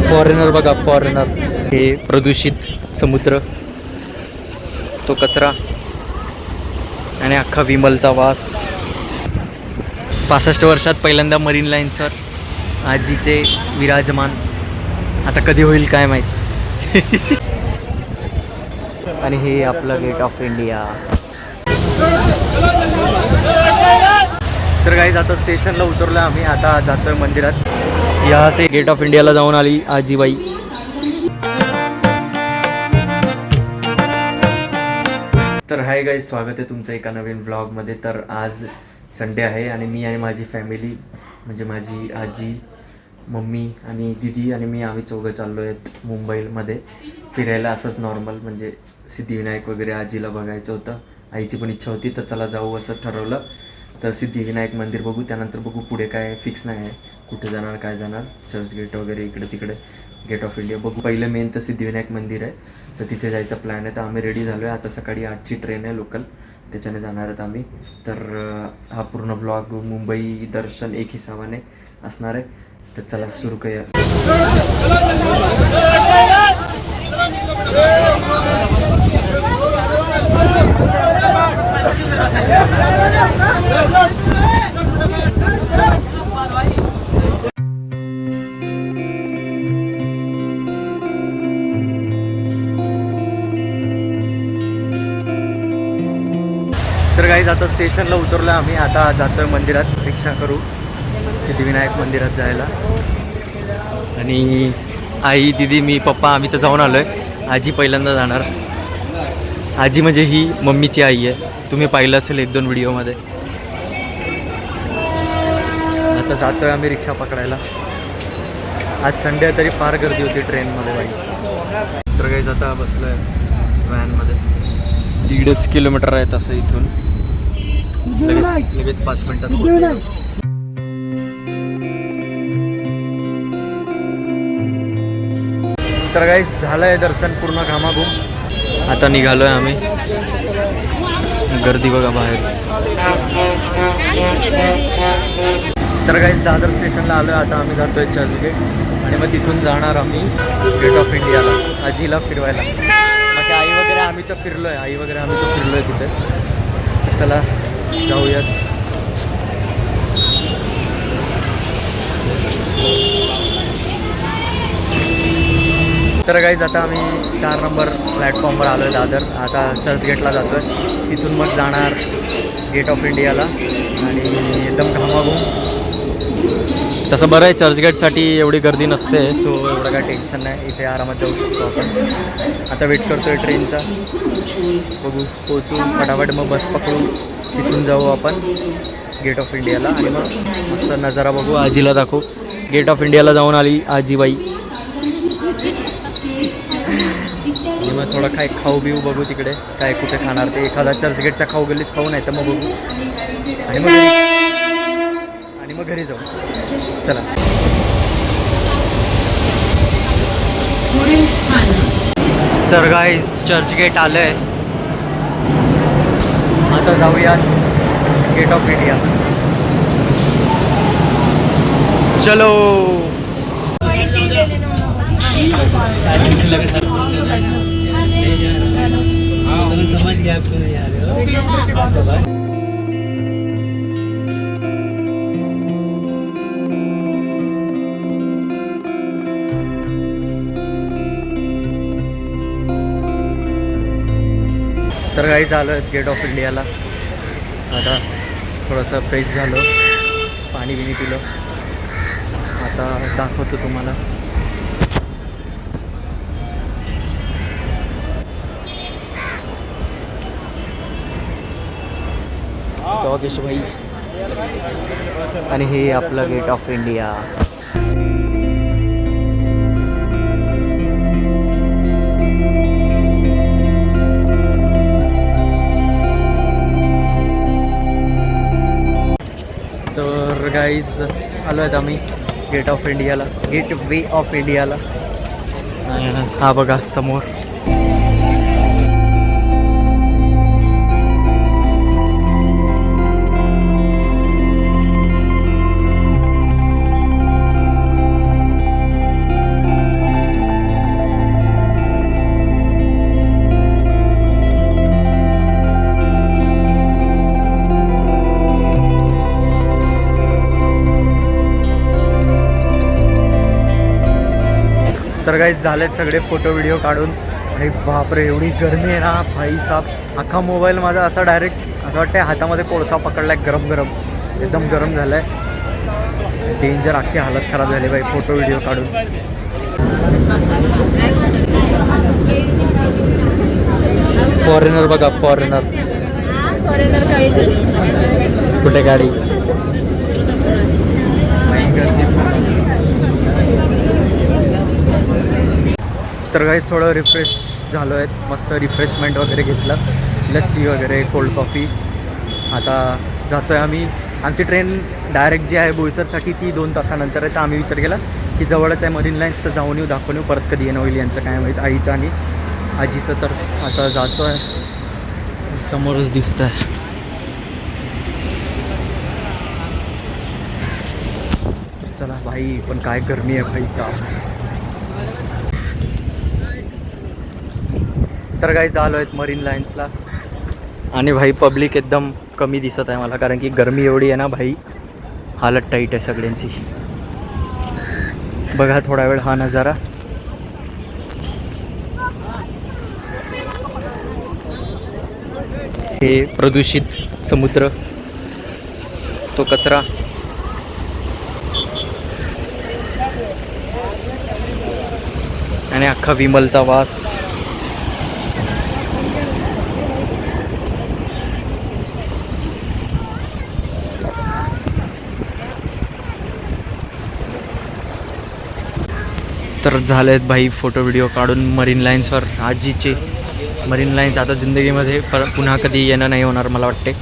Foreigner बघा, foreigner. हे प्रदूषित समुद्र, तो कचरा आणि अख्खा विमलचा वास. 65 वर्षात पहिल्यांदा मरीन लाईन्सवर आजीचे विराजमान. आता कधी होईल काय माहीत. आणि हे आपलं गेट ऑफ इंडिया. तर काही आता स्टेशनला उतरलो आम्ही. आता जातोय मंदिरात. या से गेट ऑफ इंडियाला जाऊन आली आजीबाई. तर हाय गाईज, स्वागत आहे तुमचं एका नवीन ब्लॉगमध्ये. तर आज संडे आहे आणि मी आणि माझी फॅमिली, म्हणजे माझी आजी, मम्मी आणि दीदी आणि मी, आम्ही चौघं चाललो आहेत मुंबईमध्ये फिरायला. असंच नॉर्मल, म्हणजे सिद्धिविनायक वगैरे आजीला बघायचं होतं. आईची पण इच्छा होती, तर चला जाऊ असं ठरवलं. तर सिद्धिविनायक मंदिर बघू, त्यानंतर बघू पुढे काय फिक्स नाही आहे, कुठे जाणार काय जाणार. चर्चगेट वगैरे इकडे तिकडे, गेट ऑफ इंडिया बघू. पहिलं मेन तर सिद्धिविनायक मंदिर आहे, तर तिथे जायचा प्लॅन आहे. तर आम्ही रेडी झालो आहे. आता सकाळी 8ची ट्रेन आहे लोकल, त्याच्याने जाणार आहेत आम्ही. तर हा पूर्ण ब्लॉग मुंबई दर्शन एक हिसाबाने असणार आहे. तर चला सुरू करूया. तर गाईज आता स्टेशनला उतरलो आम्ही. आता जातोय मंदिरात, रिक्षा करू सिद्धिविनायक मंदिरात जायला. आणि आई, दिदी, मी, पप्पा आम्ही तर जाऊन आलो आहे. आजी पहिल्यांदा जाणार. आजी म्हणजे ही मम्मीची आई आहे, तुम्ही पाहिलं असेल 1-2 व्हिडिओमध्ये. आता जातोय आम्ही रिक्षा पकडायला. आज संडे आहे तरी फार गर्दी होती ट्रेनमध्ये बाई. तर गाईज आता बसलो आहे व्हॅनमध्ये. 1.5 किलोमीटर आहे तसं इथून. लगेच 5 मिनिटात पोहोचेल. तर गाईस झालं आहे दर्शन पूर्ण घामाघूम. आता निघालो आहे आम्ही. गर्दी बघा बाहेर. तर गाईस दादर स्टेशनला आलो आहे. आता आम्ही जातो आहे चर्चगेट आणि मग तिथून जाणार आम्ही गेट ऑफ इंडियाला आजीला फिरवायला. बाकी आई वगैरे आम्ही तर फिरलो आहे, तिथे. चला जाऊयात. तर गाईज आता आम्ही 4 नंबर प्लॅटफॉर्मवर आलो आहे दादर. आता चर्चगेटला जातो आहे, तिथून मग जाणार गेट ऑफ इंडियाला. आणि एकदम घामाघूम. तसं बरं आहे, चर्चगेटसाठी एवढी गर्दी नसते, सो एवढं काय टेन्शन नाही, इथे आरामात जाऊ शकतो आपण. आता वेट करतो आहे ट्रेनचा. बघू पोचू फटाफट, मग बस पकडू, तिथून जाऊ आपण गेट ऑफ इंडियाला. आणि मग मस्त नजारा बघू, आजीला दाखवू. गेट ऑफ इंडियाला जाऊन आली आजीबाई. आणि मग थोडं काय खाऊ बिऊ बघू तिकडे, काय कुठे खाणार ते. एखादा चर्चगेटच्या खाऊ गल्लीत खाऊ, नाही तर मग बघू. आणि मग घरी जाऊ. चला. तर गाईज चर्चगेट आलं आहे. आता जाऊयात गेट ऑफ इंडिया. चलो. समझ गया आपको यार. तर गाईज आलो आहेत गेट ऑफ इंडियाला. आता थोडंसं फ्रेश झालो, पाणी बिणी पिलं. आता दाखवतो तुम्हाला. भाई. आणि हे आपलं गेट ऑफ इंडिया. तर गाईज आलो आहेत आम्ही गेट ऑफ इंडियाला, गेट वे ऑफ इंडियाला. हा बघा समोर. तर गाईज झालेत सगळे फोटो व्हिडिओ काढून. आणि बापरे एवढी गरमी आहे ना भाई साहब. अख्खा मोबाईल माझा असा डायरेक्ट असं वाटतं हातामध्ये कोळसा पकडला आहे, गरम गरम एकदम गरम झालं आहे. डेंजर, अख्खी हालत खराब झाली बाई फोटो व्हिडिओ काढून. फॉरेनर बघा, फॉरेनर कुठे गाडी. तर गाईज थोडं रिफ्रेश झालो आहे, मस्त रिफ्रेशमेंट वगैरे घेतलं, लस्सी वगैरे, कोल्ड कॉफी. आता जातो आहे आम्ही. आमची ट्रेन डायरेक्ट जी आहे बोईसरसाठी ती 2 तासानंतर आहे. तर आम्ही विचार केला की जवळच आहे मरीन लाईन्स, तर जाऊन येऊ, दाखवून येऊ. परत कधी येणं होईल यांचं काय माहीत, आईचं आणि आजीचं. तर आता जातो आहे, समोरच दिसतं आहे. चला भाई, पण काय गरमी आहे भाई साहब. तर काही आलो आहेत मरीन लाईन्सला. आणि भाई पब्लिक एकदम कमी दिसत आहे मला, कारण की गरमी एवढी आहे ना भाई, हालत टाईट आहे सगळ्यांची. बघा थोडा वेळ हा नजारा. हे प्रदूषित समुद्र, तो कचरा, आणि अख्खा विमलचा वास. तर झाले आहेत भाई फोटो व्हिडिओ काढून मरीन लाईन्सवर. आजीचे मरीन लाईन्स आता जिंदगीमध्ये पुन्हा कधी येणं नाही होणार मला वाटते.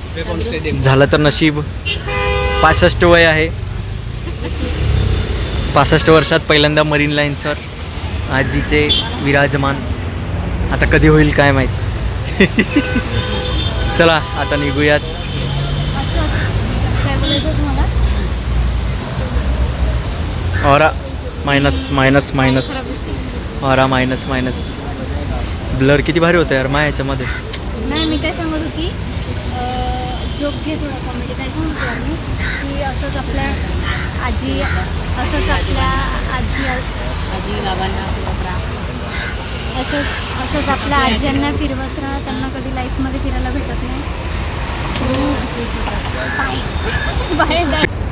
झालं तर नशीब. 65 वय आहे, 65 वर्षात पहिल्यांदा मरीन लाईन्सवर आजीचे विराजमान. आता कधी होईल काय माहीत. चला आता निघूयात. औरा मायनस मायनस मायनस, औरा मायनस मायनस. ब्लर किती भारी होतं यार मा याच्यामध्ये. नाही मी काय सांगत होती, जोक घे थोडा कॉमेडी. काय सांगत होती आम्ही की असंच आपल्या आजी, असंच आपल्या आजी बाबांना फिरवत राहा, असंच आपल्या आज्यांना फिरवत राहा. त्यांना कधी लाईफमध्ये फिरायला भेटत नाही.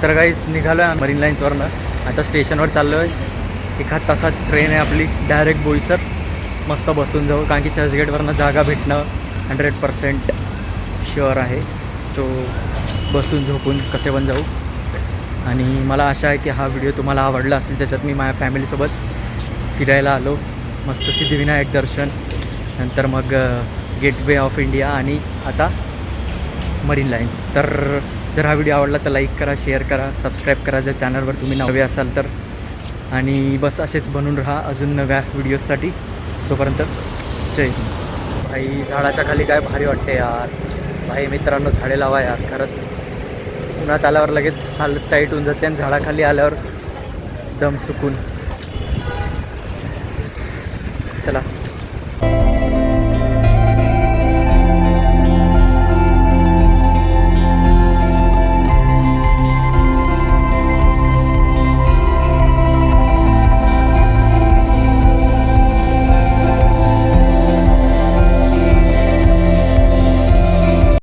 तर काहीच निघालो आहे मरीन लाईन्सवरनं. आता स्टेशनवर चाललो आहे. 1 तासात ट्रेन आहे आपली डायरेक्ट बोईसर. मस्त बसून जाऊ, कारण की चर्चगेटवरनं जागा भेटणं 100% शुअर आहे. सो बसून झोपून कसे पण जाऊ. आणि मला आशा आहे की हा व्हिडिओ तुम्हाला आवडला असेल. ज्याच्यात मी माझ्या फॅमिलीसोबत फिरायला आलो. मस्त सिद्धिविनायक दर्शन, नंतर मग गेटवे ऑफ इंडिया, आणि आता मरीन लाईन्स. तर जर हा व्हिडिओ आवडला तर लाईक करा, शेअर करा, सबस्क्राईब करा जर चॅनलवर तुम्ही नवे असाल तर. आणि बस असेच बनून राहा अजून नव्या व्हिडिओजसाठी. तोपर्यंत जय हिंद. भाई झाडाच्या खाली काय भारी वाटते यार. भाई मित्रांनो, झाडे लावा यार. खरंच उन्हात आल्यावर लगेच हालत टाईट होऊन जाते, आणि झाडाखाली आल्यावर दम सुकून. चला.